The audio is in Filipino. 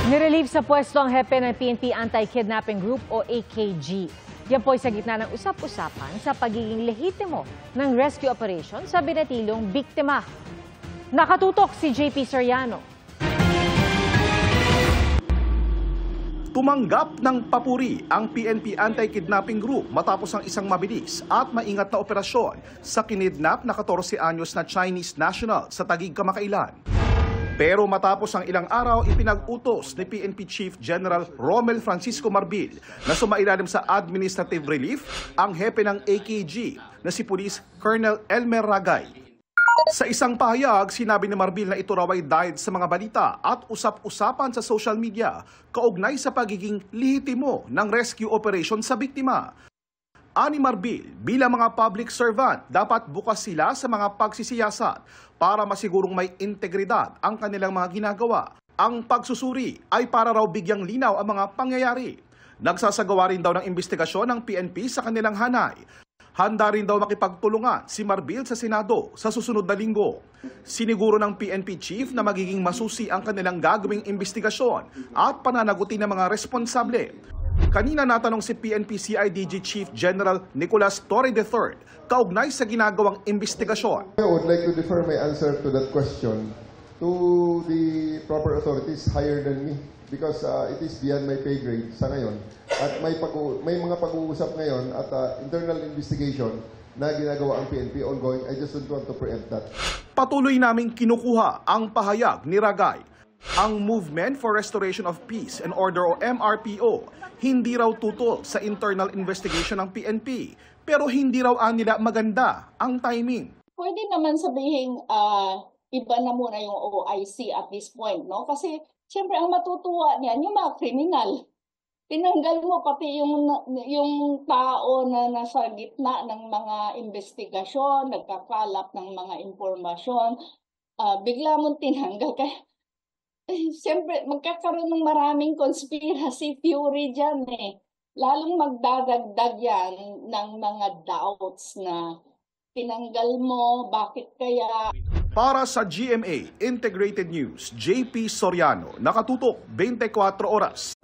Nirelieve sa pwesto ang hepe ng PNP Anti-Kidnapping Group o AKG. Yan po ay sa gitna ng usap-usapan sa pagiging lehitimo ng rescue operation sa binatilong biktima. Nakatutok si JP Soriano. Tumanggap ng papuri ang PNP Anti-Kidnapping Group matapos ang isang mabilis at maingat na operasyon sa kinidnap na 14 anyos na Chinese national sa Taguig kamakailan. Pero matapos ang ilang araw, ipinag-utos ni PNP Chief General Romel Francisco Marbil na sumailalim sa administrative relief ang hepe ng AKG na si Police Colonel Elmer Ragay. Sa isang pahayag, sinabi ni Marbil na ito raw ay dahil sa mga balita at usap-usapan sa social media kaugnay sa pagiging lehitimo ng rescue operation sa biktima. Ani Marbil, bilang mga public servant, dapat bukas sila sa mga pagsisiyasat para masigurong may integridad ang kanilang mga ginagawa. Ang pagsusuri ay para raw bigyang linaw ang mga pangyayari. Nagsasagawa rin daw ng investigasyon ng PNP sa kanilang hanay. Handa rin daw makipagtulungan si Marbil sa Senado sa susunod na linggo. Siniguro ng PNP Chief na magiging masusi ang kanilang gagawing investigasyon at pananagutin ng mga responsable. Kanina natanong si PNP CIDG Chief General Nicolas Torre III kaugnay sa ginagawang investigasyon. I would like to defer my answer to that question to the proper authorities higher than me because it is beyond my pay grade sa ngayon. At may mga pag-uusap ngayon at internal investigation na ginagawa ang PNP ongoing. I just don't want to preempt that. Patuloy naming kinukuha ang pahayag ni Ragay. Ang Movement for Restoration of Peace and Order o MRPO hindi raw tutol sa internal investigation ng PNP pero hindi raw nila maganda ang timing. Pwede naman sabihin iba na muna yung OIC at this point, no? Kasi siyempre ang matutuwa niyan yung mga kriminal. Tinanggal mo pati yung tao na nasa gitna ng mga investigasyon, nagkakalap ng mga impormasyon, bigla mong tinanggal. Kaya siyempre, magkakaroon ng maraming conspiracy theory dyan eh. Lalong magdadagdag yan ng mga doubts na tinanggal mo, bakit kaya? Para sa GMA Integrated News, JP Soriano, nakatutok 24 oras.